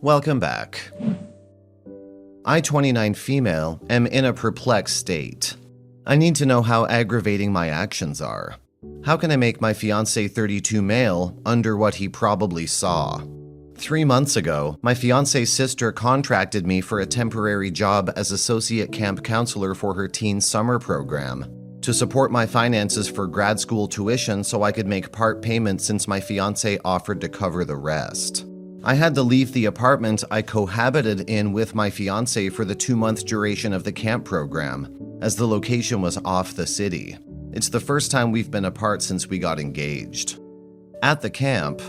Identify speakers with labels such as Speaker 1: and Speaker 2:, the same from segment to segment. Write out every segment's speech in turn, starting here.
Speaker 1: Welcome back. I, 29 female, am in a perplexed state. I need to know how aggravating my actions are. How can I make my fiancé 32 male under what he probably saw? 3 months ago, my fiancé's sister contracted me for a temporary job as associate camp counselor for her teen summer program to support my finances for grad school tuition so I could make part payments since my fiancé offered to cover the rest. I had to leave the apartment I cohabited in with my fiancé for the 2-month duration of the camp program, as the location was off the city. It's the first time we've been apart since we got engaged. At the camp,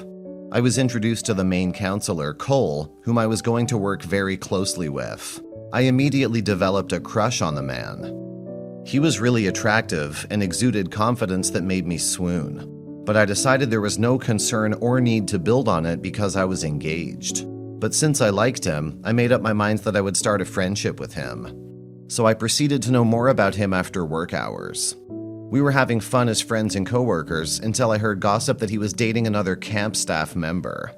Speaker 1: I was introduced to the main counselor, Cole, whom I was going to work very closely with. I immediately developed a crush on the man. He was really attractive and exuded confidence that made me swoon. But I decided there was no concern or need to build on it because I was engaged. But since I liked him, I made up my mind that I would start a friendship with him. So I proceeded to know more about him after work hours. We were having fun as friends and coworkers until I heard gossip that he was dating another camp staff member.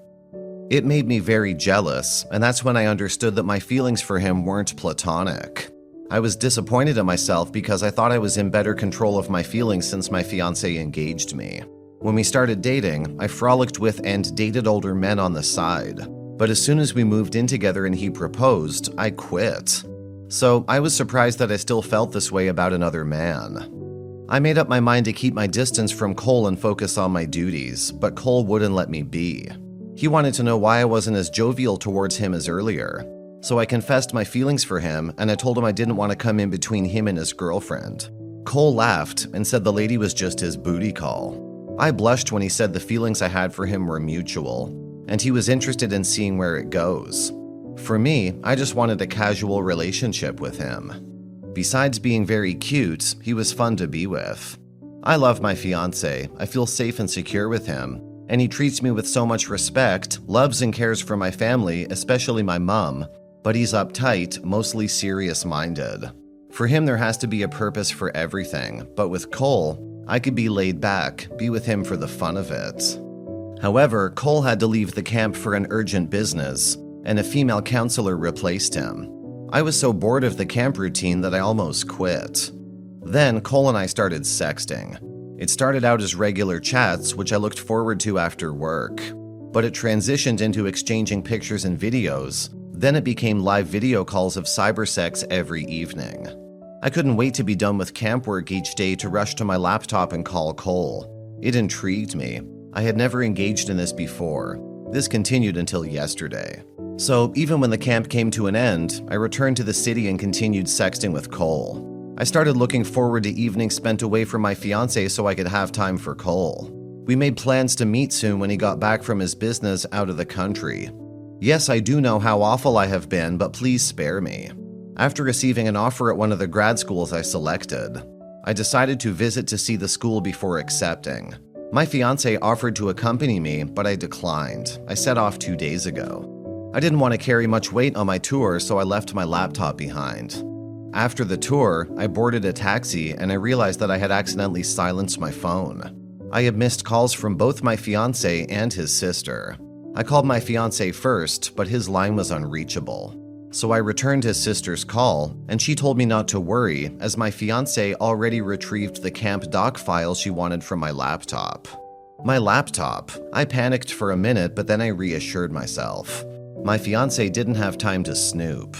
Speaker 1: It made me very jealous, and that's when I understood that my feelings for him weren't platonic. I was disappointed in myself because I thought I was in better control of my feelings since my fiancé engaged me. When we started dating, I frolicked with and dated older men on the side. But as soon as we moved in together and he proposed, I quit. So I was surprised that I still felt this way about another man. I made up my mind to keep my distance from Cole and focus on my duties, but Cole wouldn't let me be. He wanted to know why I wasn't as jovial towards him as earlier. So I confessed my feelings for him, and I told him I didn't want to come in between him and his girlfriend. Cole laughed and said the lady was just his booty call. I blushed when he said the feelings I had for him were mutual, and he was interested in seeing where it goes. For me, I just wanted a casual relationship with him. Besides being very cute, he was fun to be with. I love my fiancé, I feel safe and secure with him, and he treats me with so much respect, loves and cares for my family, especially my mom, but he's uptight, mostly serious-minded. For him, there has to be a purpose for everything, but with Cole, I could be laid back, be with him for the fun of it. However, Cole had to leave the camp for an urgent business, and a female counselor replaced him. I was so bored of the camp routine that I almost quit. Then Cole and I started sexting. It started out as regular chats, which I looked forward to after work, but it transitioned into exchanging pictures and videos. Then it became live video calls of cybersex every evening. I couldn't wait to be done with camp work each day to rush to my laptop and call Cole. It intrigued me. I had never engaged in this before. This continued until yesterday. So even when the camp came to an end, I returned to the city and continued sexting with Cole. I started looking forward to evenings spent away from my fiancé so I could have time for Cole. We made plans to meet soon when he got back from his business out of the country. Yes, I do know how awful I have been, but please spare me. After receiving an offer at one of the grad schools I selected, I decided to visit to see the school before accepting. My fiancé offered to accompany me, but I declined. I set off 2 days ago. I didn't want to carry much weight on my tour, so I left my laptop behind. After the tour, I boarded a taxi and I realized that I had accidentally silenced my phone. I had missed calls from both my fiancé and his sister. I called my fiancé first, but his line was unreachable. So I returned his sister's call, and she told me not to worry, as my fiancé already retrieved the camp doc file she wanted from my laptop. My laptop? I panicked for a minute, but then I reassured myself. My fiancé didn't have time to snoop.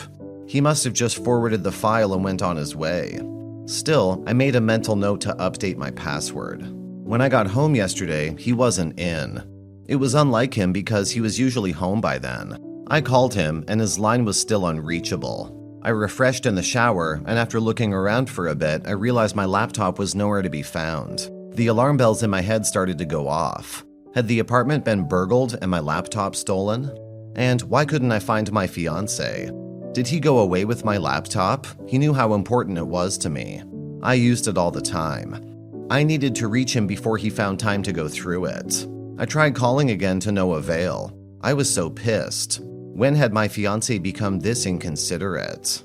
Speaker 1: He must have just forwarded the file and went on his way. Still, I made a mental note to update my password. When I got home yesterday, he wasn't in. It was unlike him because he was usually home by then. I called him, and his line was still unreachable. I refreshed in the shower, and after looking around for a bit, I realized my laptop was nowhere to be found. The alarm bells in my head started to go off. Had the apartment been burgled and my laptop stolen? And why couldn't I find my fiancé? Did he go away with my laptop? He knew how important it was to me. I used it all the time. I needed to reach him before he found time to go through it. I tried calling again to no avail. I was so pissed. When had my fiancé become this inconsiderate?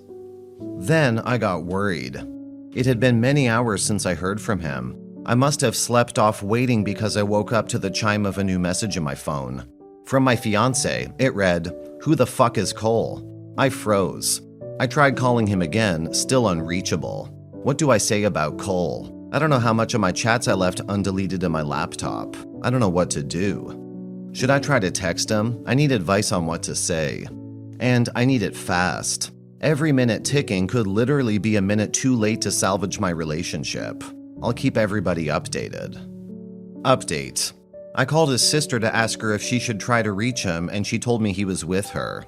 Speaker 1: Then I got worried. It had been many hours since I heard from him. I must have slept off waiting because I woke up to the chime of a new message in my phone. From my fiance, it read, "Who the fuck is Cole?" I froze. I tried calling him again, still unreachable. What do I say about Cole? I don't know how much of my chats I left undeleted in my laptop. I don't know what to do. Should I try to text him? I need advice on what to say. And I need it fast. Every minute ticking could literally be a minute too late to salvage my relationship. I'll keep everybody updated. Update. I called his sister to ask her if she should try to reach him, and she told me he was with her.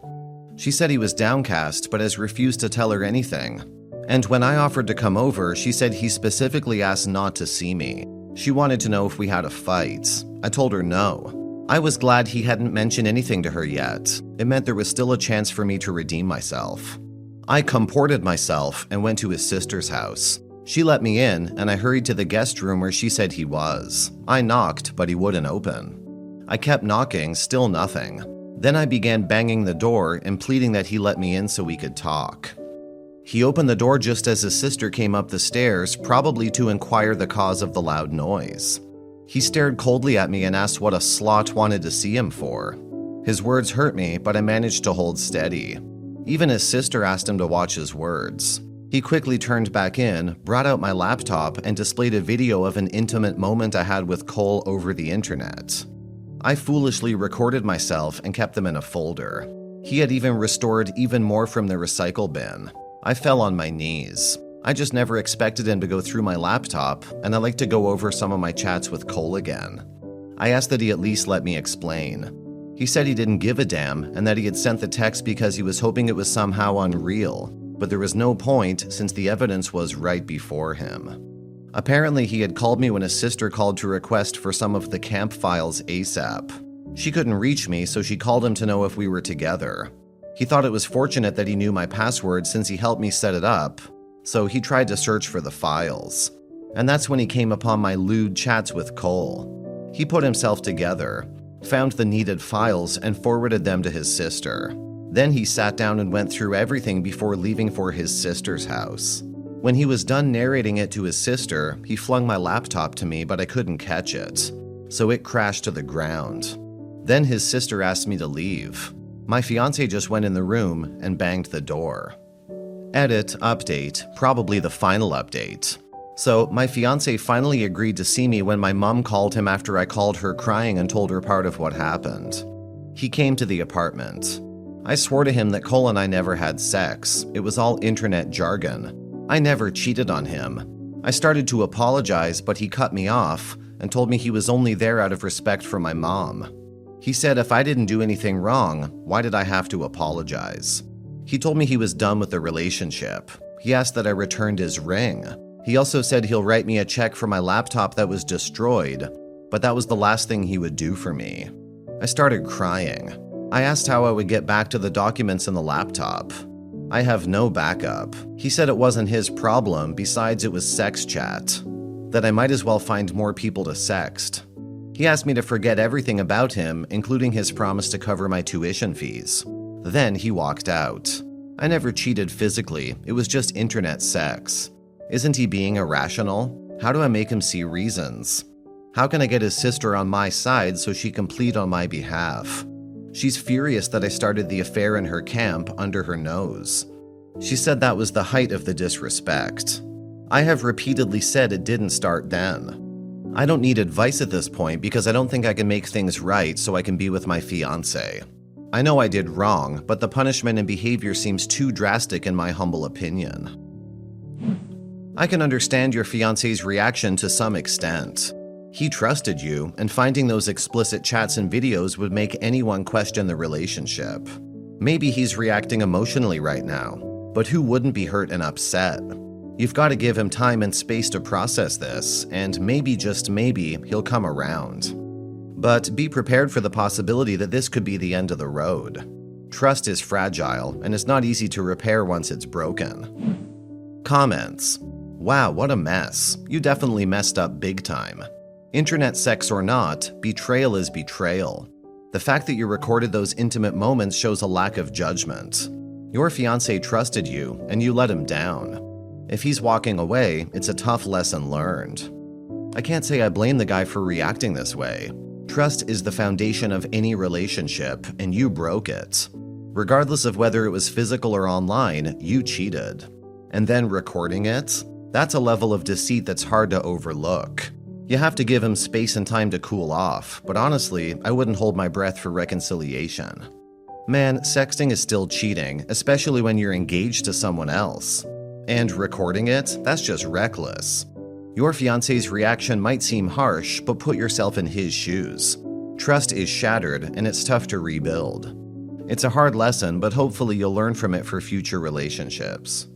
Speaker 1: She said he was downcast, but has refused to tell her anything. And when I offered to come over, she said he specifically asked not to see me. She wanted to know if we had a fight. I told her no. I was glad he hadn't mentioned anything to her yet. It meant there was still a chance for me to redeem myself. I comported myself and went to his sister's house. She let me in, and I hurried to the guest room where she said he was. I knocked, but he wouldn't open. I kept knocking, still nothing. Then I began banging the door and pleading that he let me in so we could talk. He opened the door just as his sister came up the stairs, probably to inquire the cause of the loud noise. He stared coldly at me and asked what a slut wanted to see him for. His words hurt me, but I managed to hold steady. Even his sister asked him to watch his words. He quickly turned back in, brought out my laptop, and displayed a video of an intimate moment I had with Cole over the internet. I foolishly recorded myself and kept them in a folder. He had even restored even more from the recycle bin. I fell on my knees. I just never expected him to go through my laptop, and I like to go over some of my chats with Cole again. I asked that he at least let me explain. He said he didn't give a damn and that he had sent the text because he was hoping it was somehow unreal, but there was no point since the evidence was right before him. Apparently, he had called me when his sister called to request for some of the camp files ASAP. She couldn't reach me, so she called him to know if we were together. He thought it was fortunate that he knew my password since he helped me set it up, so he tried to search for the files. And that's when he came upon my lewd chats with Cole. He put himself together, found the needed files, and forwarded them to his sister. Then he sat down and went through everything before leaving for his sister's house. When he was done narrating it to his sister, he flung my laptop to me, but I couldn't catch it, so it crashed to the ground. Then his sister asked me to leave. My fiance just went in the room and banged the door. Edit, update, probably the final update. So my fiance finally agreed to see me when my mom called him after I called her crying and told her part of what happened. He came to the apartment. I swore to him that Cole and I never had sex. It was all internet jargon. I never cheated on him. I started to apologize, but he cut me off and told me he was only there out of respect for my mom. He said if I didn't do anything wrong, why did I have to apologize? He told me he was done with the relationship. He asked that I returned his ring. He also said he'll write me a check for my laptop that was destroyed, but that was the last thing he would do for me. I started crying. I asked how I would get back to the documents in the laptop. I have no backup. He said it wasn't his problem, besides it was sex chat, that I might as well find more people to sext. He asked me to forget everything about him, including his promise to cover my tuition fees. Then he walked out. I never cheated physically, it was just internet sex. Isn't he being irrational? How do I make him see reasons? How can I get his sister on my side so she can plead on my behalf? She's furious that I started the affair in her camp under her nose. She said that was the height of the disrespect. I have repeatedly said it didn't start then. I don't need advice at this point because I don't think I can make things right so I can be with my fiance. I know I did wrong, but the punishment and behavior seems too drastic in my humble opinion. I can understand your fiance's reaction to some extent. He trusted you, and finding those explicit chats and videos would make anyone question the relationship. Maybe he's reacting emotionally right now, but who wouldn't be hurt and upset? You've got to give him time and space to process this, and maybe, just maybe, he'll come around. But be prepared for the possibility that this could be the end of the road. Trust is fragile, and it's not easy to repair once it's broken. Comments. Wow, what a mess. You definitely messed up big time. Internet sex or not, betrayal is betrayal. The fact that you recorded those intimate moments shows a lack of judgment. Your fiancé trusted you, and you let him down. If he's walking away, it's a tough lesson learned. I can't say I blame the guy for reacting this way. Trust is the foundation of any relationship, and you broke it. Regardless of whether it was physical or online, you cheated. And then recording it? That's a level of deceit that's hard to overlook. You have to give him space and time to cool off, but honestly, I wouldn't hold my breath for reconciliation. Man, sexting is still cheating, especially when you're engaged to someone else. And recording it? That's just reckless. Your fiancé's reaction might seem harsh, but put yourself in his shoes. Trust is shattered, and it's tough to rebuild. It's a hard lesson, but hopefully you'll learn from it for future relationships.